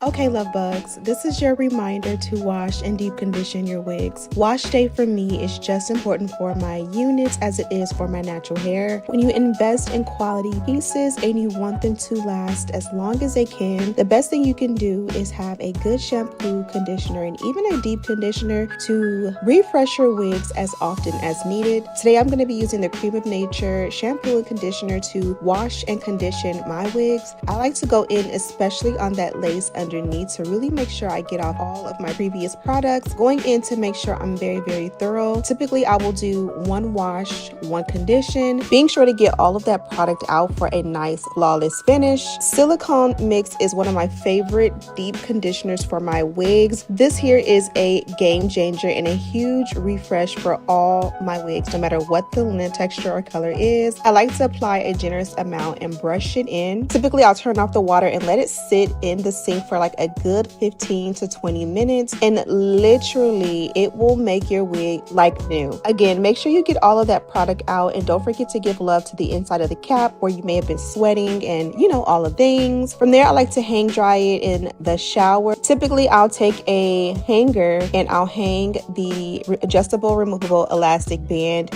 Okay, love bugs, this is your reminder to wash and deep condition your wigs. Wash day for me is just important for my units as it is for my natural hair. When you invest in quality pieces and you want them to last as long as they can, the best thing you can do is have a good shampoo, conditioner, and even a deep conditioner to refresh your wigs as often as needed. Today I'm going to be using the Cream of Nature shampoo and conditioner to wash and condition my wigs. I like to go in especially on that lace underneath to really make sure I get off all of my previous products, going in to make sure I'm very thorough. Typically I will do one wash, one condition, being sure to get all of that product out for a nice flawless finish. Silicone Mix is one of my favorite deep conditioners for my wigs. This here is a game changer and a huge refresh for all my wigs, no matter what the linen texture or color is. I like to apply a generous amount and brush it in. Typically I'll turn off the water and let it sit in the sink for like a good 15 to 20 minutes, and literally it will make your wig like new. Again, make sure you get all of that product out, and don't forget to give love to the inside of the cap where you may have been sweating and all the things. From there I like to hang dry it in the shower. Typically I'll take a hanger and I'll hang the adjustable removable elastic band